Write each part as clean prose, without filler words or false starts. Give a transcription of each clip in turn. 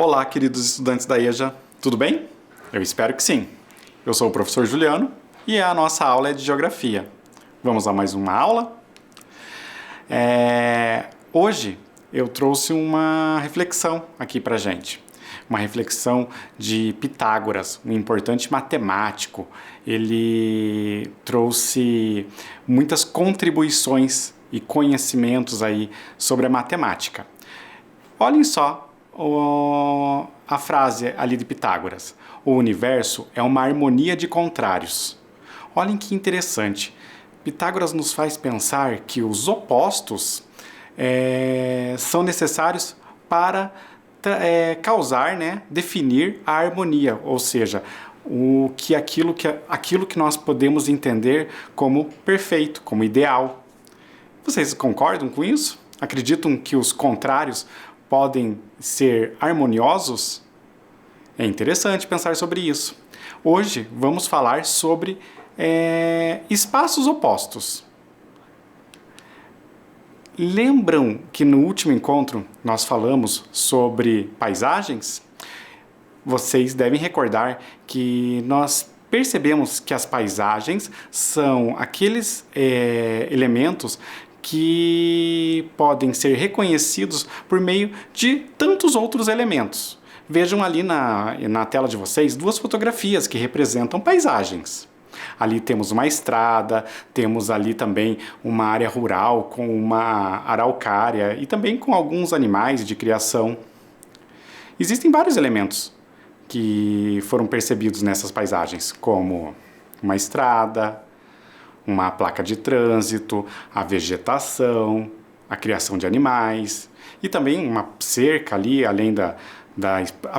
Olá, queridos estudantes da EJA, tudo bem? Eu espero que sim. Eu sou o professor Juliano e a nossa aula é de Geografia. Vamos a mais uma aula? Hoje eu trouxe uma reflexão aqui pra gente. Uma reflexão de Pitágoras, um importante matemático. Ele trouxe muitas contribuições e conhecimentos aí sobre a matemática. Olhem só a frase ali de Pitágoras. O universo é uma harmonia de contrários. Olhem que interessante. Pitágoras nos faz pensar que os opostos são necessários para causar, definir a harmonia, ou seja, aquilo que nós podemos entender como perfeito, como ideal. Vocês concordam com isso? Acreditam que os contrários podem ser harmoniosos? É interessante pensar sobre isso. Hoje vamos falar sobre espaços opostos. Lembram que no último encontro nós falamos sobre paisagens? Vocês devem recordar que nós percebemos que as paisagens são aqueles elementos que podem ser reconhecidos por meio de tantos outros elementos. Vejam ali na tela de vocês duas fotografias que representam paisagens. Ali temos uma estrada, temos ali também uma área rural com uma araucária e também com alguns animais de criação. Existem vários elementos que foram percebidos nessas paisagens, como uma estrada, uma placa de trânsito, a vegetação, a criação de animais e também uma cerca ali, além da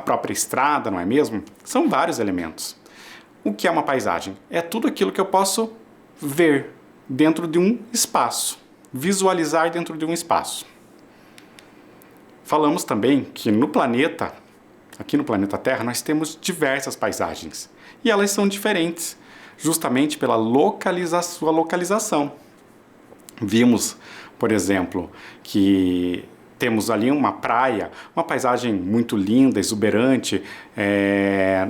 própria estrada, não é mesmo? São vários elementos. O que é uma paisagem? É tudo aquilo que eu posso ver dentro de um espaço, visualizar dentro de um espaço. Falamos também que no planeta, aqui no planeta Terra, nós temos diversas paisagens e elas são diferentes, justamente pela sua localização. Vimos, por exemplo, que temos ali uma praia, uma paisagem muito linda, exuberante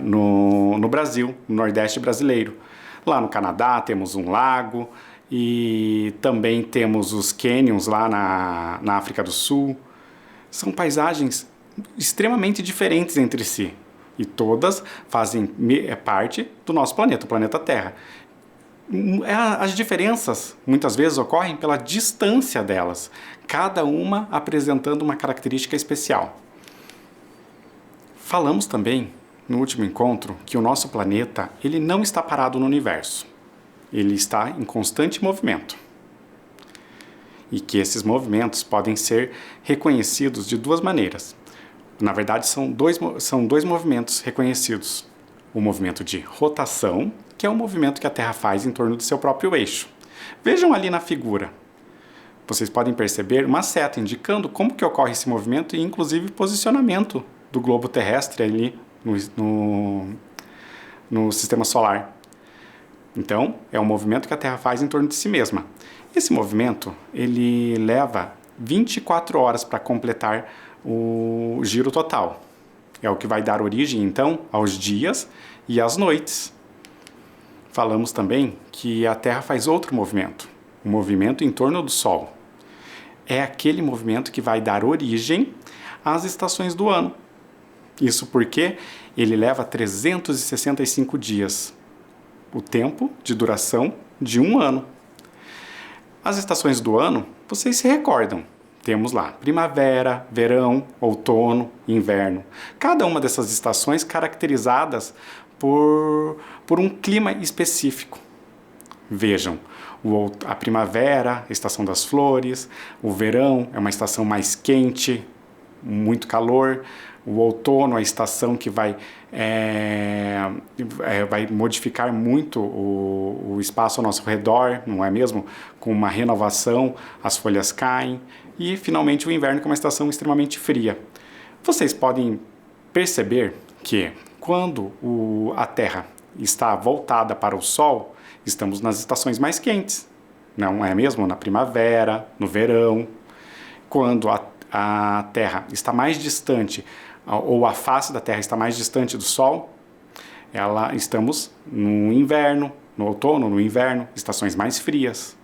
no Brasil, no Nordeste brasileiro. Lá no Canadá temos um lago e também temos os canyons lá na África do Sul. São paisagens extremamente diferentes entre si. E todas fazem parte do nosso planeta, o planeta Terra. As diferenças muitas vezes ocorrem pela distância delas, cada uma apresentando uma característica especial. Falamos também no último encontro que o nosso planeta ele não está parado no universo, ele está em constante movimento. E que esses movimentos podem ser reconhecidos de duas maneiras. Na verdade, são dois movimentos reconhecidos. O movimento de rotação, que é o movimento que a Terra faz em torno do seu próprio eixo. Vejam ali na figura. Vocês podem perceber uma seta indicando como que ocorre esse movimento e, inclusive, posicionamento do globo terrestre ali no sistema solar. Então, é um movimento que a Terra faz em torno de si mesma. Esse movimento, ele leva 24 horas para completar o giro total. É o que vai dar origem, então, aos dias e às noites. Falamos também que a Terra faz outro movimento, o movimento em torno do Sol. É aquele movimento que vai dar origem às estações do ano. Isso porque ele leva 365 dias, o tempo de duração de um ano. As estações do ano, vocês se recordam. Temos lá primavera, verão, outono, inverno. Cada uma dessas estações caracterizadas por um clima específico. Vejam, a primavera, a estação das flores, o verão é uma estação mais quente, muito calor, o outono é a estação que vai modificar muito o espaço ao nosso redor, não é mesmo? Com uma renovação, as folhas caem. E, finalmente, o inverno, que é uma estação extremamente fria. Vocês podem perceber que, quando a Terra está voltada para o Sol, estamos nas estações mais quentes, não é mesmo? Na primavera, no verão. Quando a Terra está mais distante ou a face da Terra está mais distante do Sol, estamos no inverno, no outono, no inverno, estações mais frias.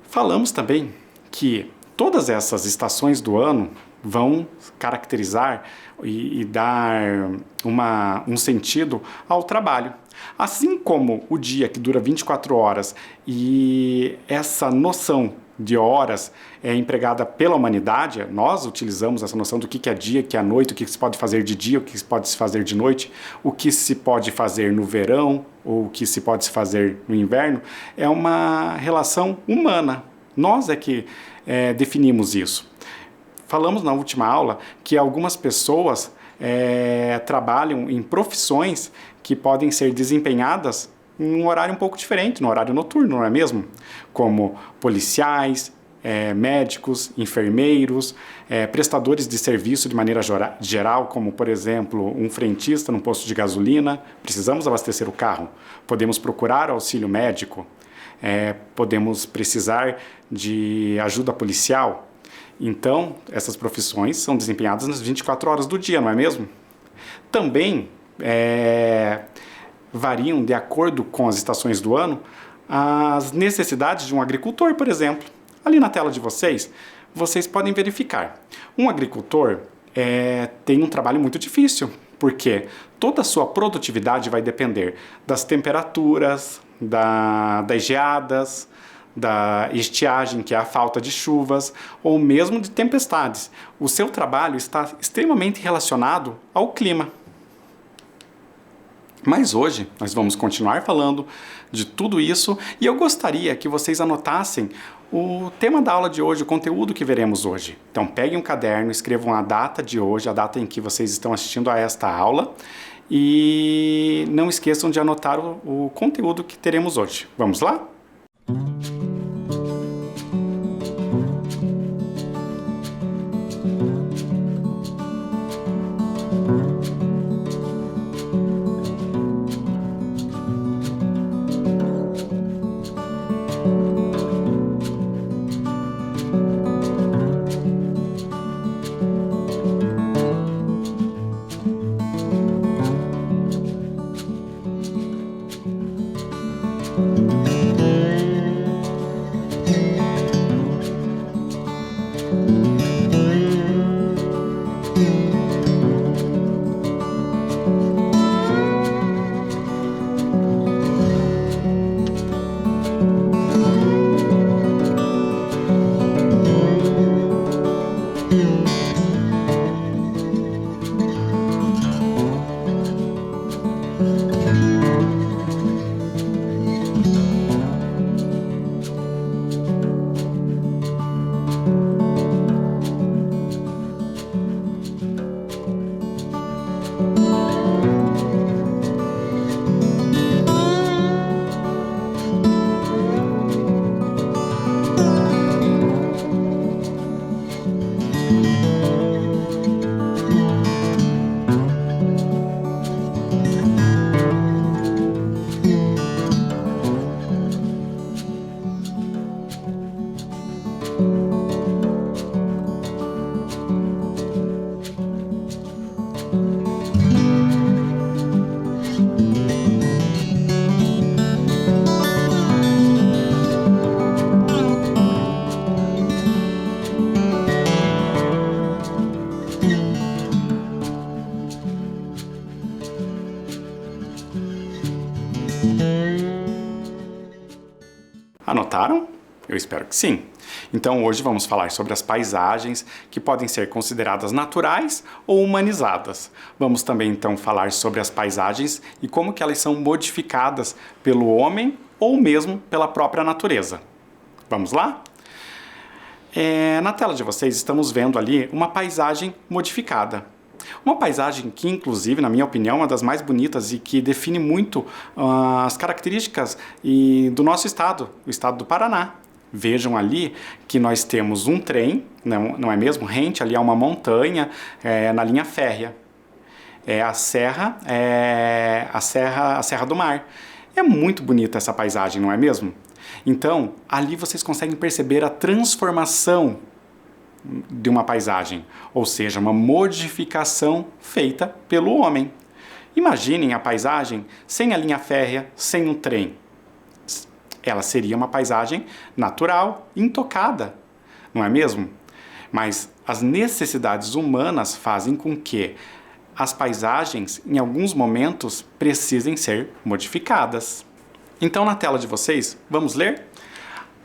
Falamos também que todas essas estações do ano vão caracterizar e dar um sentido ao trabalho. Assim como o dia que dura 24 horas e essa noção de horas é empregada pela humanidade, nós utilizamos essa noção do que é dia, o que é noite, o que se pode fazer de dia, o que se pode fazer de noite, o que se pode fazer no verão ou o que se pode fazer no inverno, é uma relação humana. Nós é que definimos isso. Falamos na última aula que algumas pessoas trabalham em profissões que podem ser desempenhadas em um horário um pouco diferente, no horário noturno, não é mesmo? Como policiais, médicos, enfermeiros, prestadores de serviço de maneira geral, como, por exemplo, um frentista num posto de gasolina. Precisamos abastecer o carro, podemos procurar auxílio médico, podemos precisar de ajuda policial. Então, essas profissões são desempenhadas nas 24 horas do dia, não é mesmo? Também variam de acordo com as estações do ano as necessidades de um agricultor, por exemplo. Ali na tela de vocês podem verificar. Um agricultor tem um trabalho muito difícil, porque toda a sua produtividade vai depender das temperaturas, das geadas, da estiagem, que é a falta de chuvas, ou mesmo de tempestades. O seu trabalho está extremamente relacionado ao clima. Mas hoje nós vamos continuar falando de tudo isso e eu gostaria que vocês anotassem o tema da aula de hoje, o conteúdo que veremos hoje. Então peguem um caderno, escrevam a data de hoje, a data em que vocês estão assistindo a esta aula e não esqueçam de anotar o conteúdo que teremos hoje. Vamos lá? Anotaram? Eu espero que sim. Então hoje vamos falar sobre as paisagens que podem ser consideradas naturais ou humanizadas. Vamos também então falar sobre as paisagens e como que elas são modificadas pelo homem ou mesmo pela própria natureza. Vamos lá? Na tela de vocês estamos vendo ali uma paisagem modificada. Uma paisagem que, inclusive, na minha opinião, é uma das mais bonitas e que define muito as características do nosso estado, o estado do Paraná. Vejam ali que nós temos um trem, não é mesmo? Rente ali a uma montanha na linha férrea. A Serra do Mar. É muito bonita essa paisagem, não é mesmo? Então, ali vocês conseguem perceber a transformação de uma paisagem, ou seja, uma modificação feita pelo homem. Imaginem a paisagem sem a linha férrea, sem um trem. Ela seria uma paisagem natural, intocada, não é mesmo? Mas as necessidades humanas fazem com que as paisagens, em alguns momentos, precisem ser modificadas. Então, na tela de vocês, vamos ler?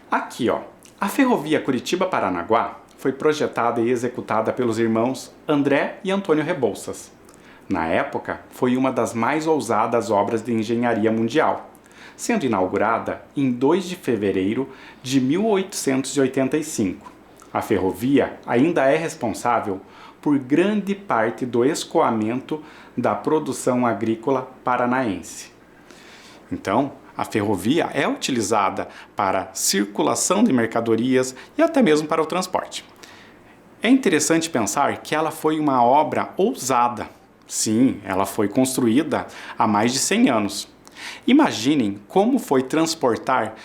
Aqui, ó, a ferrovia Curitiba-Paranaguá foi projetada e executada pelos irmãos André e Antônio Rebouças. Na época, foi uma das mais ousadas obras de engenharia mundial, sendo inaugurada em 2 de fevereiro de 1885. A ferrovia ainda é responsável por grande parte do escoamento da produção agrícola paranaense. Então, a ferrovia é utilizada para circulação de mercadorias e até mesmo para o transporte. É interessante pensar que ela foi uma obra ousada. Sim, ela foi construída há mais de 100 anos. Imaginem como foi transportar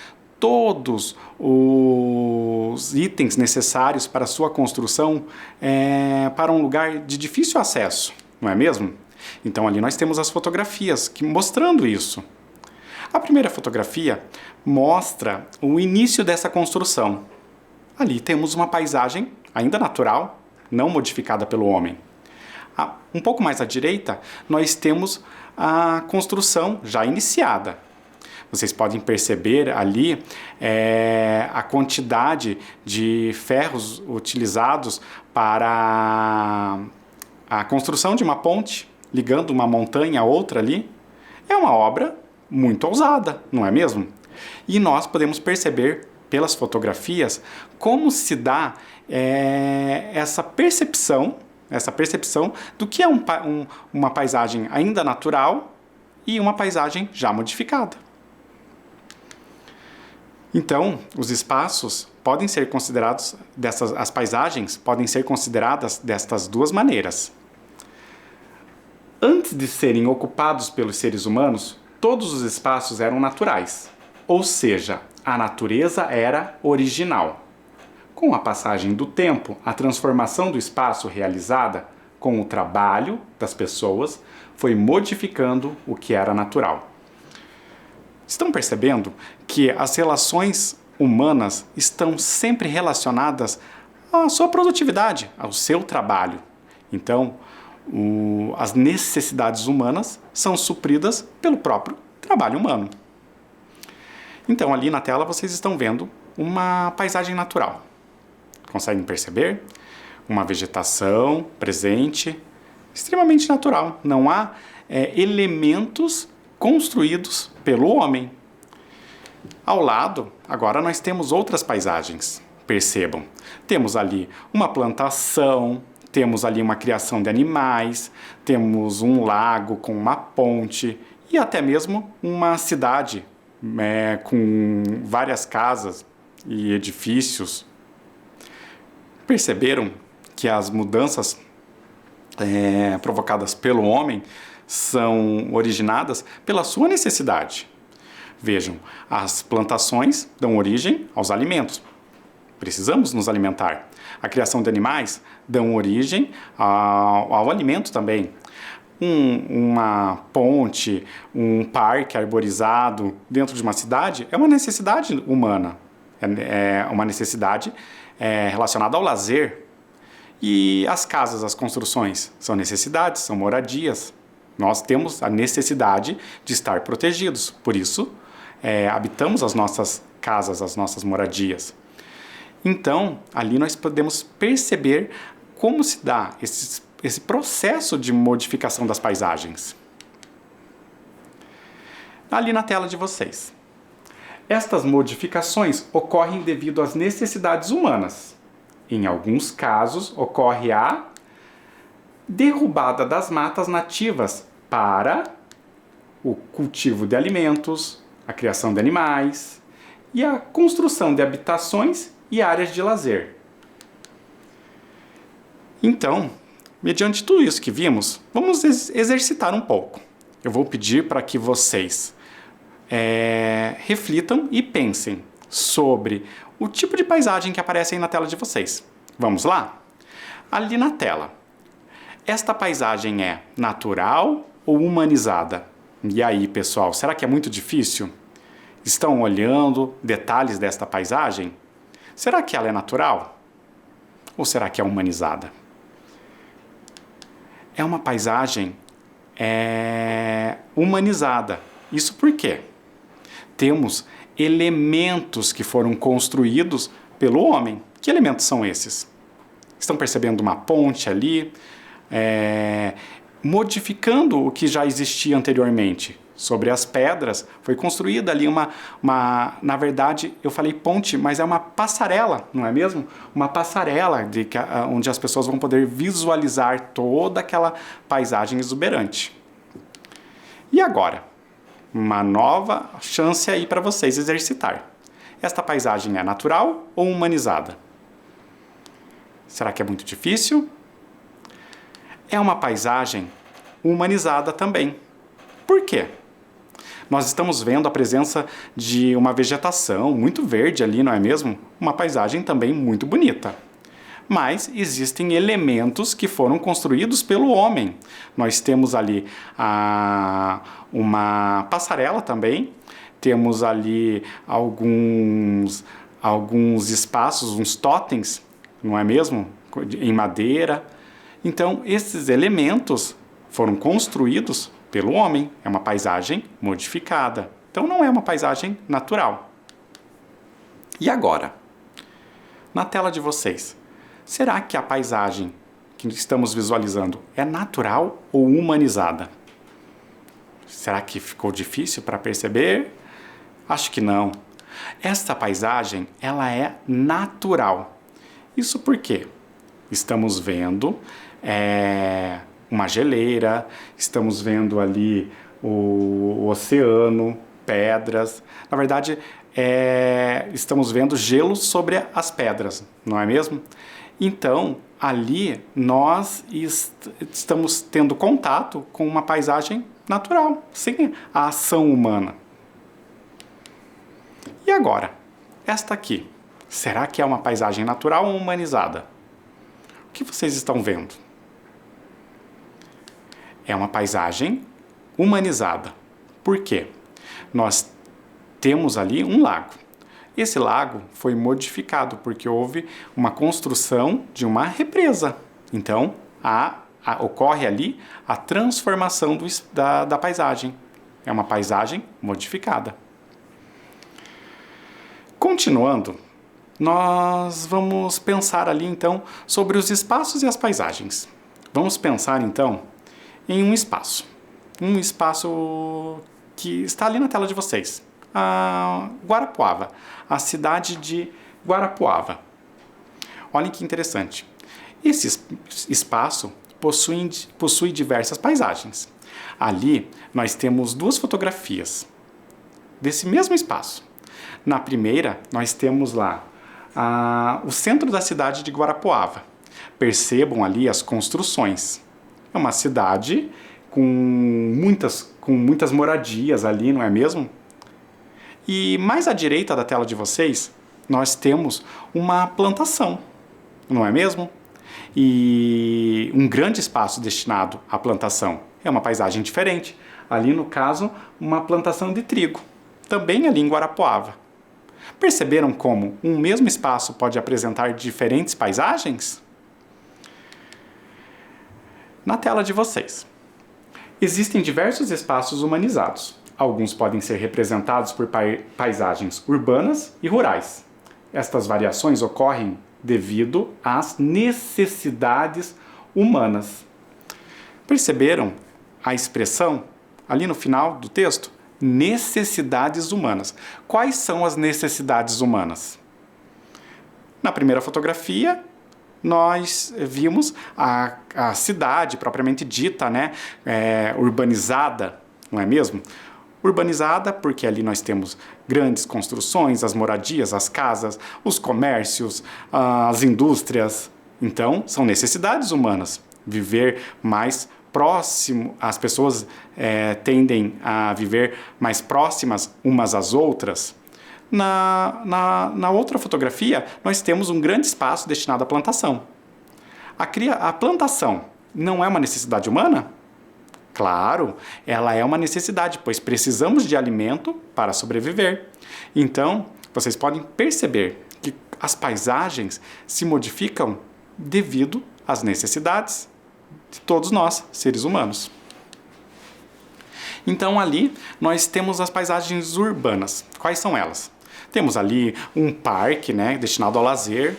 todos os itens necessários para sua construção para um lugar de difícil acesso, não é mesmo? Então ali nós temos as fotografias mostrando isso. A primeira fotografia mostra o início dessa construção. Ali temos uma paisagem ainda natural, não modificada pelo homem. Um pouco mais à direita, nós temos a construção já iniciada. Vocês podem perceber ali a quantidade de ferros utilizados para a construção de uma ponte, ligando uma montanha a outra ali. É uma obra muito ousada, não é mesmo? E nós podemos perceber pelas fotografias como se dá essa percepção do que é uma paisagem ainda natural e uma paisagem já modificada. Então, os espaços podem ser considerados, as paisagens podem ser consideradas destas duas maneiras. Antes de serem ocupados pelos seres humanos, todos os espaços eram naturais, ou seja, a natureza era original. Com a passagem do tempo, a transformação do espaço realizada com o trabalho das pessoas foi modificando o que era natural. Estão percebendo que as relações humanas estão sempre relacionadas à sua produtividade, ao seu trabalho. Então, as necessidades humanas são supridas pelo próprio trabalho humano. Então, ali na tela vocês estão vendo uma paisagem natural. Conseguem perceber? Uma vegetação presente, extremamente natural. Não há elementos construídos pelo homem. Ao lado, agora nós temos outras paisagens. Percebam, temos ali uma plantação, temos ali uma criação de animais, temos um lago com uma ponte e até mesmo uma cidade com várias casas e edifícios. Perceberam que as mudanças provocadas pelo homem são originadas pela sua necessidade. Vejam, as plantações dão origem aos alimentos. Precisamos nos alimentar. A criação de animais dão origem ao alimento também. Uma ponte, um parque arborizado dentro de uma cidade é uma necessidade humana. É uma necessidade relacionada ao lazer. E as casas, as construções, são necessidades, são moradias. Nós temos a necessidade de estar protegidos. Por isso, habitamos as nossas casas, as nossas moradias. Então, ali nós podemos perceber como se dá esse processo de modificação das paisagens. Ali na tela de vocês. Estas modificações ocorrem devido às necessidades humanas. Em alguns casos, ocorre a derrubada das matas nativas para o cultivo de alimentos, a criação de animais e a construção de habitações e áreas de lazer. Então, mediante tudo isso que vimos, vamos exercitar um pouco. Eu vou pedir para que vocês reflitam e pensem sobre o tipo de paisagem que aparece aí na tela de vocês. Vamos lá? Ali na tela. Esta paisagem é natural ou humanizada? E aí, pessoal, será que é muito difícil? Estão olhando detalhes desta paisagem? Será que ela é natural? Ou será que é humanizada? É uma paisagem humanizada. Isso por quê? Temos elementos que foram construídos pelo homem. Que elementos são esses? Estão percebendo uma ponte ali, modificando o que já existia anteriormente. Sobre as pedras, foi construída ali na verdade, eu falei ponte, mas é uma passarela, não é mesmo? Uma passarela onde as pessoas vão poder visualizar toda aquela paisagem exuberante. E agora? Uma nova chance aí para vocês exercitar. Esta paisagem é natural ou humanizada? Será que é muito difícil? É uma paisagem humanizada também. Por quê? Nós estamos vendo a presença de uma vegetação muito verde ali, não é mesmo? Uma paisagem também muito bonita. Mas existem elementos que foram construídos pelo homem. Nós temos ali uma passarela também, temos ali alguns espaços, uns totens, não é mesmo? Em madeira. Então, esses elementos foram construídos pelo homem. É uma paisagem modificada. Então, não é uma paisagem natural. E agora? Na tela de vocês, será que a paisagem que estamos visualizando é natural ou humanizada? Será que ficou difícil para perceber? Acho que não. Esta paisagem, ela é natural. Isso por quê? Estamos vendo uma geleira, estamos vendo ali o oceano, pedras. Na verdade, estamos vendo gelo sobre as pedras, não é mesmo? Então, ali nós estamos tendo contato com uma paisagem natural, sem a ação humana. E agora? Esta aqui, será que é uma paisagem natural ou humanizada? O que vocês estão vendo? É uma paisagem humanizada. Por quê? Nós temos ali um lago. Esse lago foi modificado porque houve uma construção de uma represa. Então, ocorre ali a transformação da paisagem. É uma paisagem modificada. Continuando, nós vamos pensar ali então sobre os espaços e as paisagens. Vamos pensar então em um espaço que está ali na tela de vocês, a Guarapuava, a cidade de Guarapuava. Olhem que interessante. Esse espaço possui diversas paisagens. Ali nós temos duas fotografias desse mesmo espaço. Na primeira, nós temos lá o centro da cidade de Guarapuava. Percebam ali as construções. É uma cidade com muitas moradias ali, não é mesmo? E mais à direita da tela de vocês, nós temos uma plantação, não é mesmo? E um grande espaço destinado à plantação. É uma paisagem diferente. Ali, no caso, uma plantação de trigo, também ali em Guarapuava. Perceberam como um mesmo espaço pode apresentar diferentes paisagens? Na tela de vocês. Existem diversos espaços humanizados. Alguns podem ser representados por paisagens urbanas e rurais. Estas variações ocorrem devido às necessidades humanas. Perceberam a expressão ali no final do texto? Necessidades humanas. Quais são as necessidades humanas? Na primeira fotografia, nós vimos a cidade propriamente dita, né? Urbanizada, não é mesmo? Urbanizada porque ali nós temos grandes construções, as moradias, as casas, os comércios, as indústrias. Então, são necessidades humanas. Viver mais próximo, as pessoas tendem a viver mais próximas umas às outras. Na outra fotografia, nós temos um grande espaço destinado à plantação. A plantação não é uma necessidade humana? Claro, ela é uma necessidade, pois precisamos de alimento para sobreviver. Então, vocês podem perceber que as paisagens se modificam devido às necessidades de todos nós, seres humanos. Então, ali nós temos as paisagens urbanas. Quais são elas? Temos ali um parque, né, destinado ao lazer.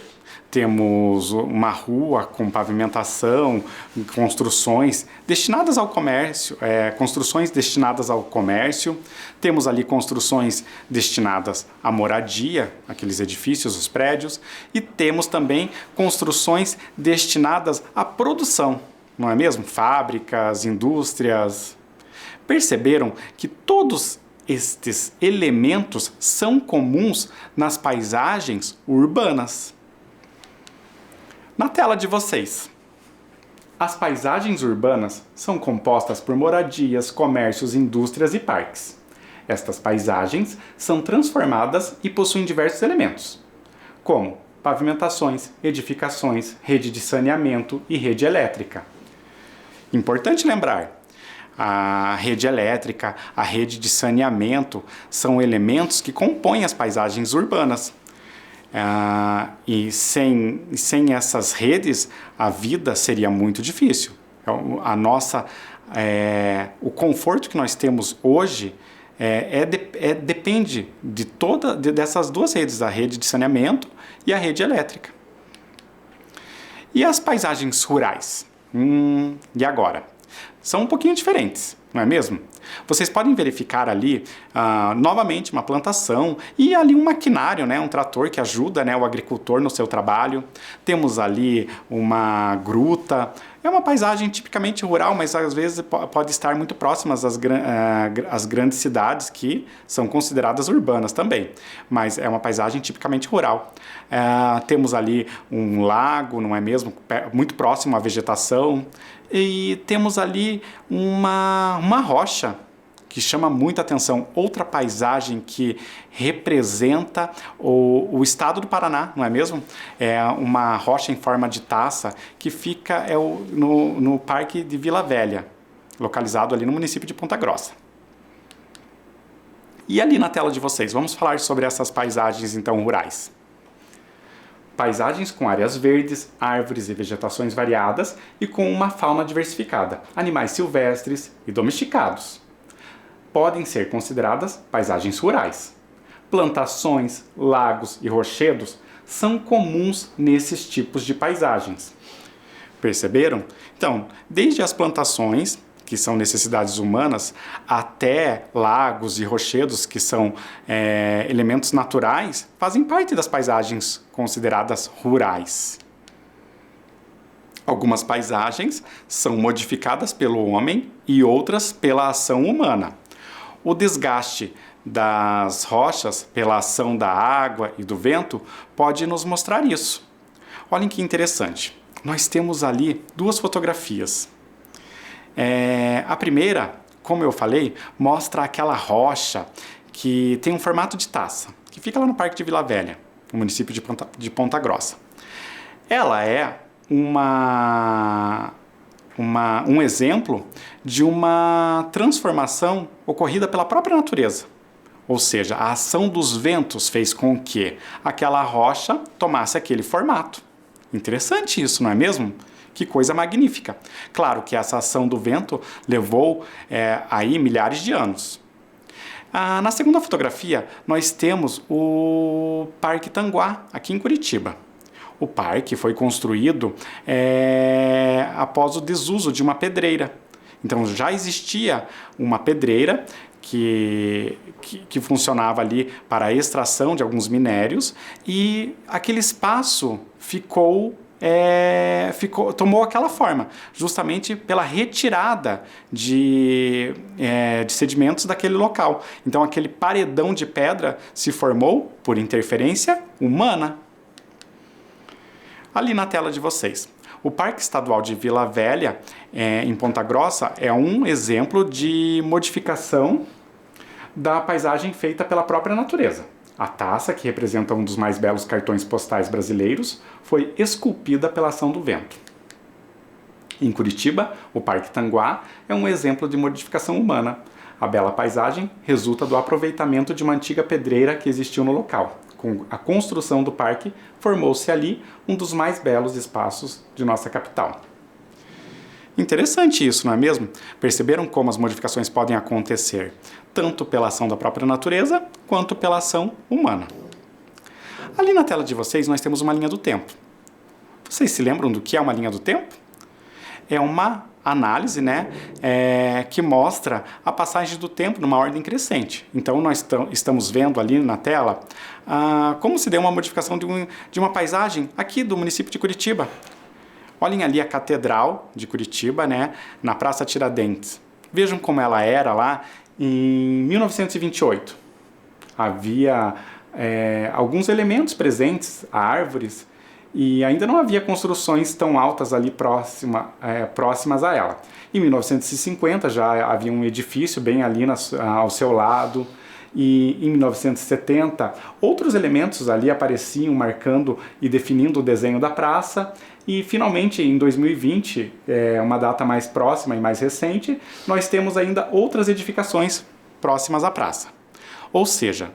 Temos uma rua com pavimentação, construções destinadas ao comércio, Temos ali construções destinadas à moradia, aqueles edifícios, os prédios. E temos também construções destinadas à produção, não é mesmo? Fábricas, indústrias. Perceberam que todos estes elementos são comuns nas paisagens urbanas? Na tela de vocês, as paisagens urbanas são compostas por moradias, comércios, indústrias e parques. Estas paisagens são transformadas e possuem diversos elementos, como pavimentações, edificações, rede de saneamento e rede elétrica. Importante lembrar, a rede elétrica, a rede de saneamento são elementos que compõem as paisagens urbanas. E sem essas redes, a vida seria muito difícil. O conforto que nós temos hoje depende dessas duas redes, a rede de saneamento e a rede elétrica. E as paisagens rurais? E agora? São um pouquinho diferentes, não é mesmo? Vocês podem verificar ali, novamente, uma plantação e ali um maquinário, né, um trator que ajuda, né, o agricultor no seu trabalho. Temos ali uma gruta. É uma paisagem tipicamente rural, mas às vezes pode estar muito próximas às grandes cidades, que são consideradas urbanas também. Mas é uma paisagem tipicamente rural. Temos ali um lago, não é mesmo? Muito próximo à vegetação. E temos ali uma rocha que chama muita atenção. Outra paisagem que representa o estado do Paraná, não é mesmo? É uma rocha em forma de taça que fica no Parque de Vila Velha, localizado ali no município de Ponta Grossa. E ali na tela de vocês, vamos falar sobre essas paisagens então rurais. Paisagens com áreas verdes, árvores e vegetações variadas e com uma fauna diversificada, animais silvestres e domesticados. Podem ser consideradas paisagens rurais. Plantações, lagos e rochedos são comuns nesses tipos de paisagens. Perceberam? Então, desde as plantações, que são necessidades humanas, até lagos e rochedos, que são elementos naturais, fazem parte das paisagens consideradas rurais. Algumas paisagens são modificadas pelo homem e outras pela ação humana. O desgaste das rochas pela ação da água e do vento pode nos mostrar isso. Olhem que interessante. Nós temos ali duas fotografias. A primeira, como eu falei, mostra aquela rocha que tem um formato de taça, que fica lá no Parque de Vila Velha, no município de Ponta Grossa. Ela é um exemplo de uma transformação ocorrida pela própria natureza. Ou seja, a ação dos ventos fez com que aquela rocha tomasse aquele formato. Interessante isso, não é mesmo? Que coisa magnífica. Claro que essa ação do vento levou aí milhares de anos. Na segunda fotografia, nós temos o Parque Tanguá, aqui em Curitiba. O parque foi construído após o desuso de uma pedreira. Então já existia uma pedreira que funcionava ali para a extração de alguns minérios, e aquele espaço tomou aquela forma, justamente pela retirada de sedimentos daquele local. Então aquele paredão de pedra se formou por interferência humana. Ali na tela de vocês, o Parque Estadual de Vila Velha, em Ponta Grossa, é um exemplo de modificação da paisagem feita pela própria natureza. A taça, que representa um dos mais belos cartões postais brasileiros, foi esculpida pela ação do vento. Em Curitiba, o Parque Tanguá é um exemplo de modificação humana. A bela paisagem resulta do aproveitamento de uma antiga pedreira que existiu no local. Com a construção do parque, formou-se ali um dos mais belos espaços de nossa capital. Interessante isso, não é mesmo? Perceberam como as modificações podem acontecer, tanto pela ação da própria natureza, quanto pela ação humana. Ali na tela de vocês nós temos uma linha do tempo. Vocês se lembram do que é uma linha do tempo? É uma análise, que mostra a passagem do tempo numa ordem crescente. Então nós estamos vendo ali na tela como se deu uma modificação de uma paisagem aqui do município de Curitiba. Olhem ali a Catedral de Curitiba, na Praça Tiradentes. Vejam como ela era lá em 1928. Havia alguns elementos presentes, árvores, e ainda não havia construções tão altas ali próximas a ela. Em 1950 já havia um edifício bem ali ao seu lado, e em 1970 outros elementos ali apareciam marcando e definindo o desenho da praça, e finalmente em 2020, uma data mais próxima e mais recente, nós temos ainda outras edificações próximas à praça. Ou seja,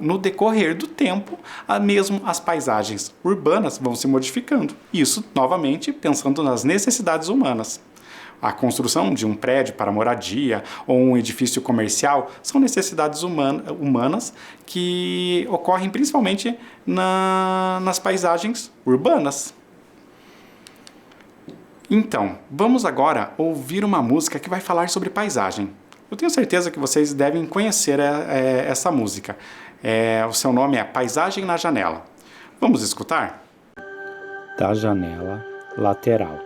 no decorrer do tempo, mesmo as paisagens urbanas vão se modificando. Isso, novamente, pensando nas necessidades humanas. A construção de um prédio para moradia ou um edifício comercial são necessidades humanas que ocorrem principalmente nas paisagens urbanas. Então, vamos agora ouvir uma música que vai falar sobre paisagem. Eu tenho certeza que vocês devem conhecer essa música. O seu nome é Paisagem na Janela. Vamos escutar? Da janela lateral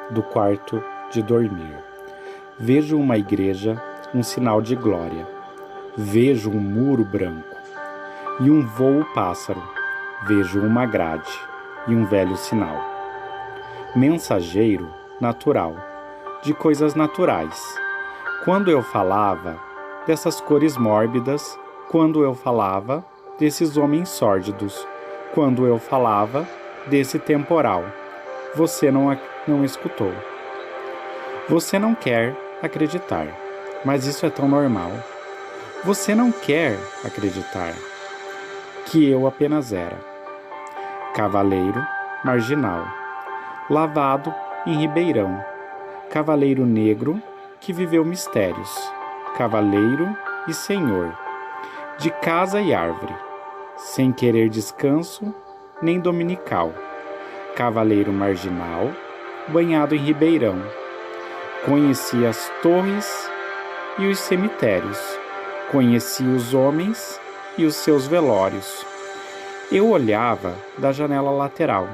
do quarto de dormir, vejo uma igreja, um sinal de glória. Vejo um muro branco e um voo pássaro. Vejo uma grade e um velho sinal. Mensageiro natural, de coisas naturais. Quando eu falava dessas cores mórbidas, quando eu falava desses homens sórdidos, quando eu falava desse temporal, você não escutou. Você não quer acreditar, mas isso é tão normal. Você não quer acreditar que eu apenas era cavaleiro marginal, lavado em Ribeirão, cavaleiro negro que viveu mistérios, cavaleiro e senhor, de casa e árvore, sem querer descanso nem dominical, cavaleiro marginal, banhado em Ribeirão. Conheci as torres e os cemitérios, conheci os homens e os seus velórios. Eu olhava da janela lateral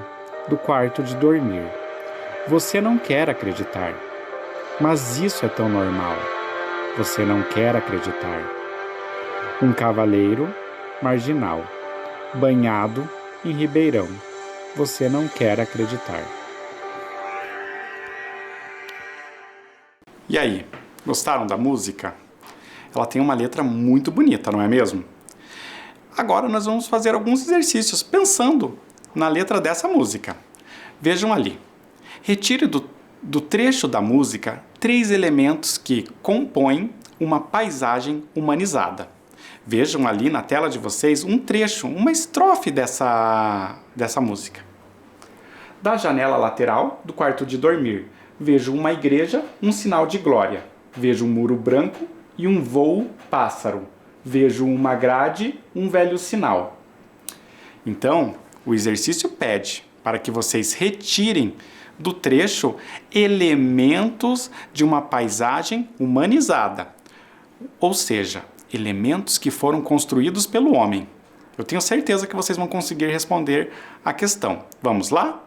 do quarto de dormir. Você não quer acreditar, mas isso é tão normal. Você não quer acreditar. Um cavaleiro marginal, banhado em Ribeirão. Você não quer acreditar. E aí, gostaram da música? Ela tem uma letra muito bonita, não é mesmo? Agora nós vamos fazer alguns exercícios pensando na letra dessa música. Vejam ali. Retire do trecho da música 3 elementos que compõem uma paisagem humanizada. Vejam ali na tela de vocês um trecho, uma estrofe dessa música. Da janela lateral do quarto de dormir, vejo uma igreja, um sinal de glória. Vejo um muro branco e um voo pássaro. Vejo uma grade, um velho sinal. Então, o exercício pede para que vocês retirem do trecho elementos de uma paisagem humanizada. Ou seja, elementos que foram construídos pelo homem. Eu tenho certeza que vocês vão conseguir responder a questão. Vamos lá?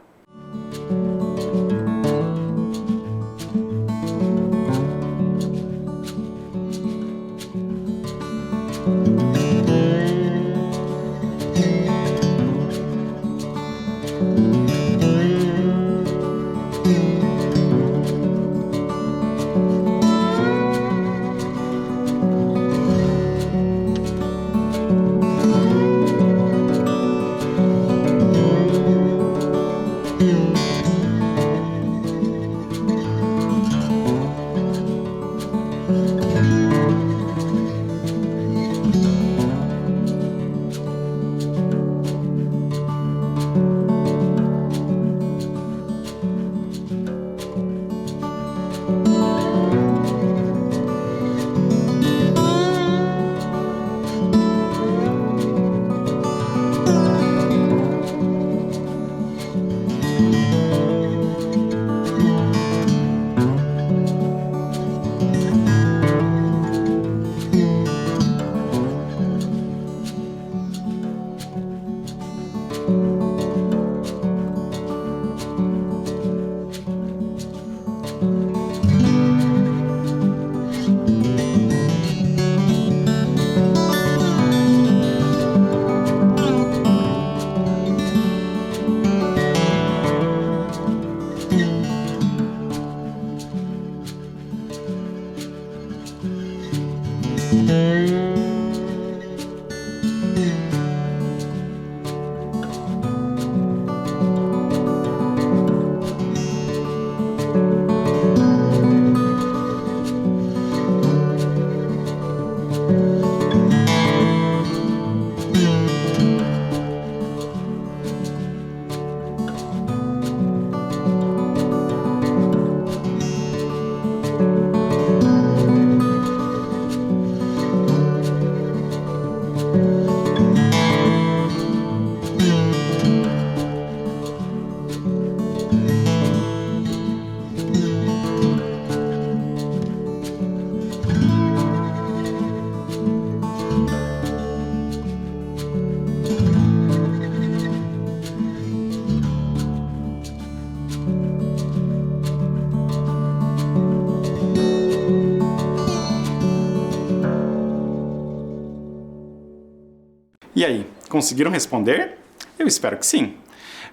E aí, conseguiram responder? Eu espero que sim.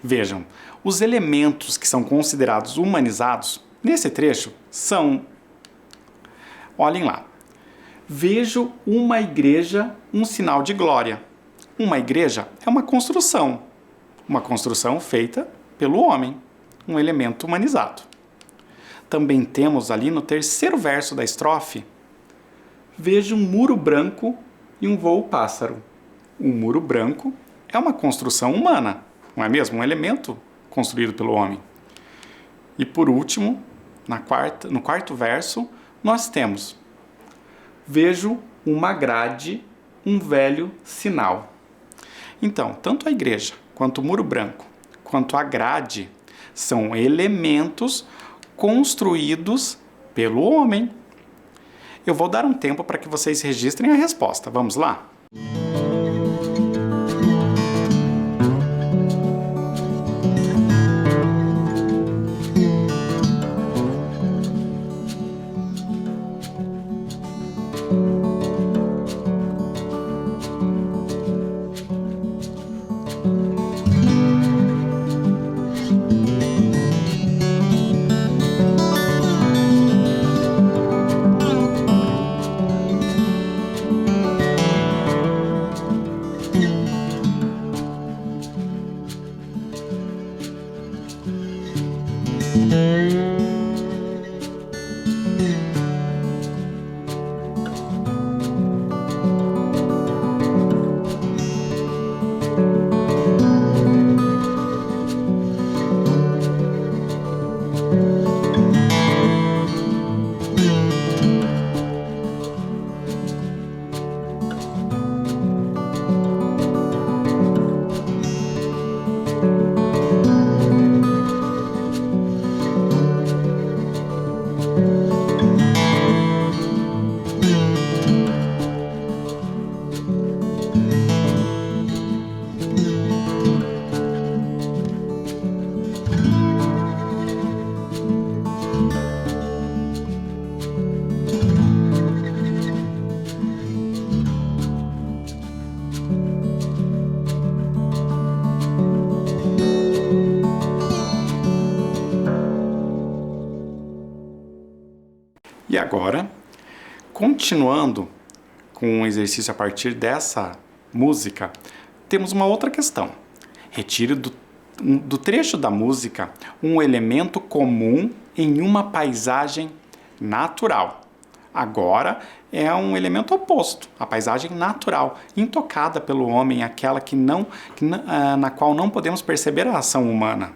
Vejam, os elementos que são considerados humanizados nesse trecho são... Olhem lá. Vejo uma igreja, um sinal de glória. Uma igreja é uma construção feita pelo homem, um elemento humanizado. Também temos ali no terceiro verso da estrofe, vejo um muro branco e um voo pássaro. Um muro branco é uma construção humana, não é mesmo? Um elemento construído pelo homem. E por último, no quarto verso, nós temos vejo uma grade, um velho sinal. Então, tanto a igreja, quanto o muro branco, quanto a grade, são elementos construídos pelo homem. Eu vou dar um tempo para que vocês registrem a resposta. Vamos lá? E agora, continuando com o exercício a partir dessa música, temos uma outra questão. Retire do trecho da música um elemento comum em uma paisagem natural. Agora é um elemento oposto, a paisagem natural, intocada pelo homem, aquela na qual não podemos perceber a ação humana.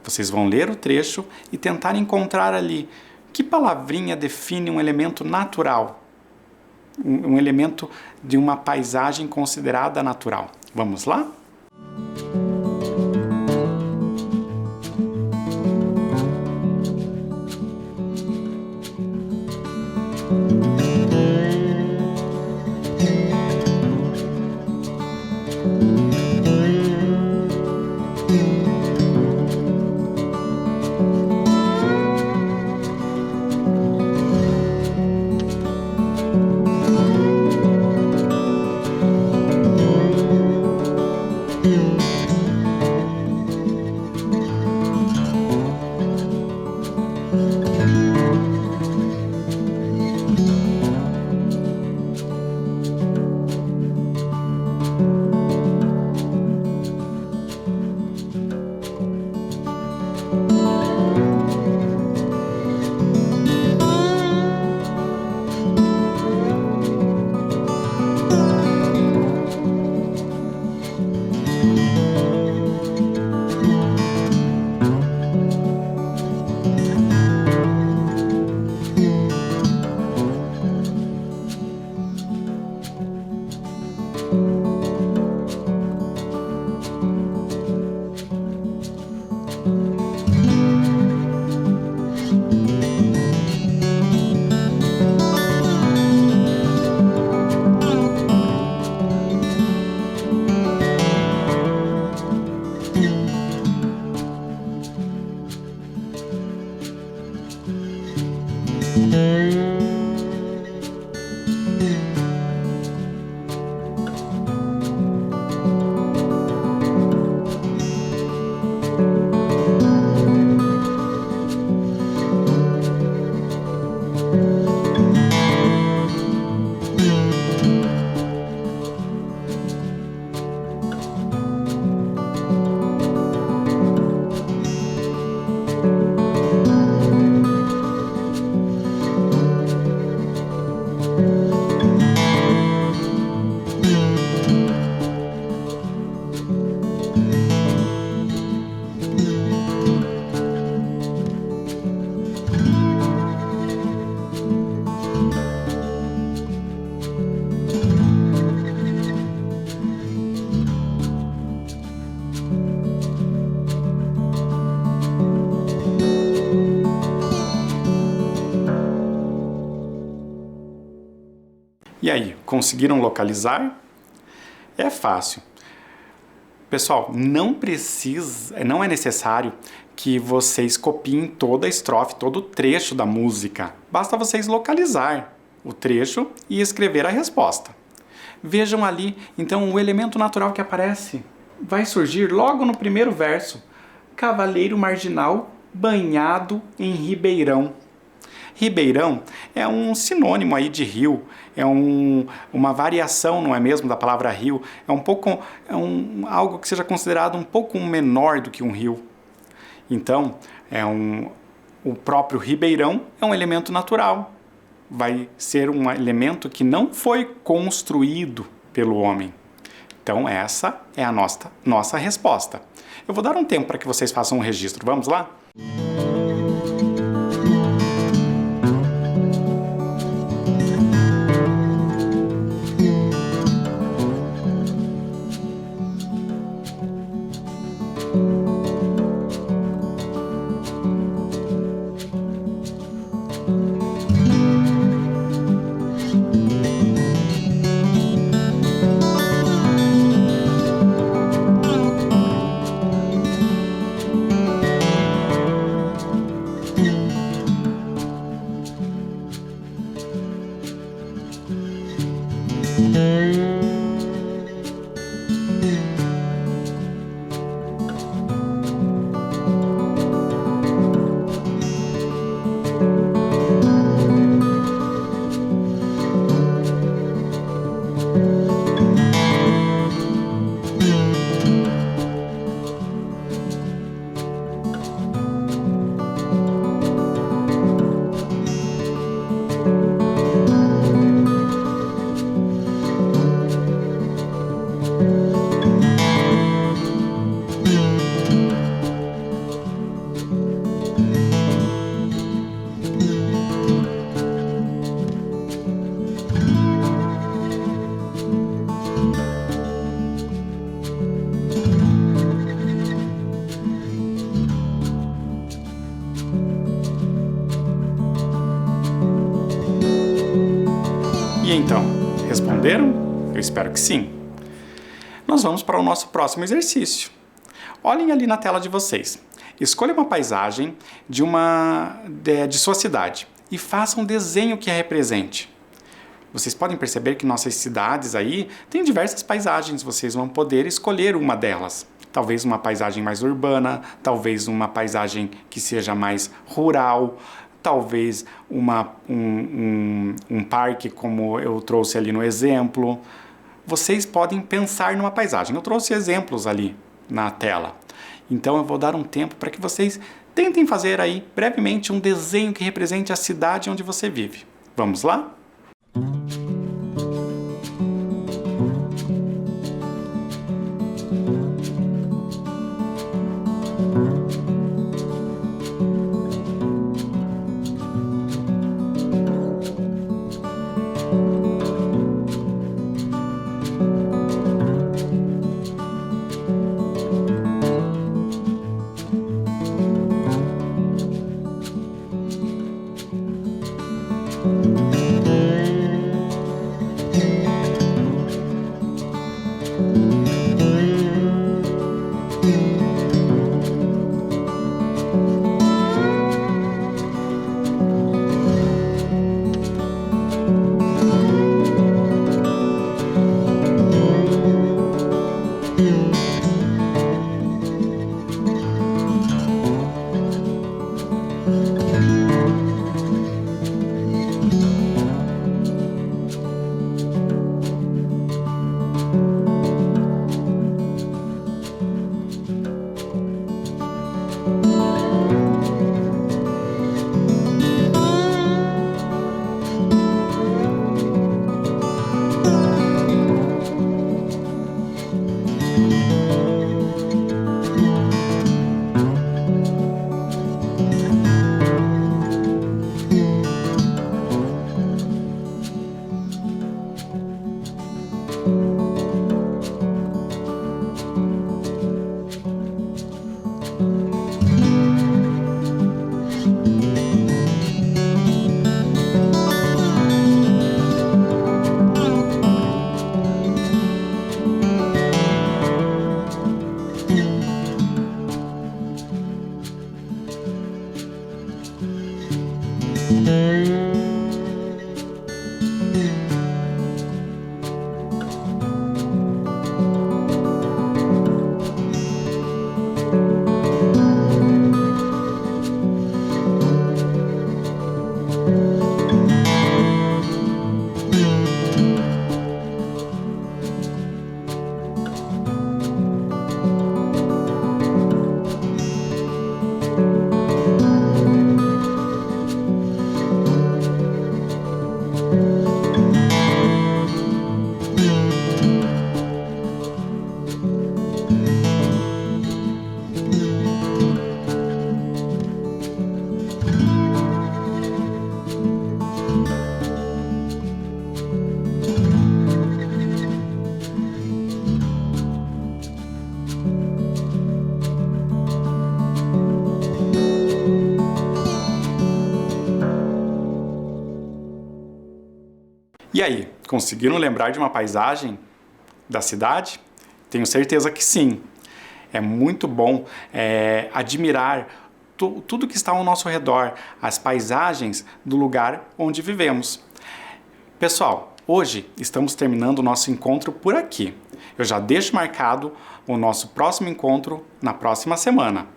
Vocês vão ler o trecho e tentar encontrar ali que palavrinha define um elemento natural, um elemento de uma paisagem considerada natural. Vamos lá? E aí, conseguiram localizar? É fácil. Pessoal, não é necessário que vocês copiem toda a estrofe, todo o trecho da música. Basta vocês localizar o trecho e escrever a resposta. Vejam ali, então, o elemento natural que aparece. Vai surgir logo no primeiro verso. Cavaleiro marginal banhado em ribeirão. Ribeirão é um sinônimo aí de rio, é uma variação, não é mesmo, da palavra rio. Algo que seja considerado um pouco menor do que um rio. Então, o próprio ribeirão é um elemento natural. Vai ser um elemento que não foi construído pelo homem. Então, essa é a nossa resposta. Eu vou dar um tempo para que vocês façam um registro. Vamos lá? E então, responderam? Eu espero que sim. Nós vamos para o nosso próximo exercício. Olhem ali na tela de vocês. Escolha uma paisagem de sua cidade e faça um desenho que a represente. Vocês podem perceber que nossas cidades aí têm diversas paisagens, vocês vão poder escolher uma delas. Talvez uma paisagem mais urbana, talvez uma paisagem que seja mais rural, talvez um parque como eu trouxe ali no exemplo. Vocês podem pensar numa paisagem. Eu trouxe exemplos ali na tela. Então eu vou dar um tempo para que vocês tentem fazer aí brevemente um desenho que represente a cidade onde você vive. Vamos lá? E aí, conseguiram lembrar de uma paisagem da cidade? Tenho certeza que sim. É muito bom admirar tudo que está ao nosso redor, as paisagens do lugar onde vivemos. Pessoal, hoje estamos terminando o nosso encontro por aqui. Eu já deixo marcado o nosso próximo encontro na próxima semana.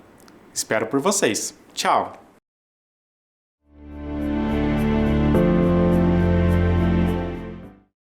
Espero por vocês. Tchau!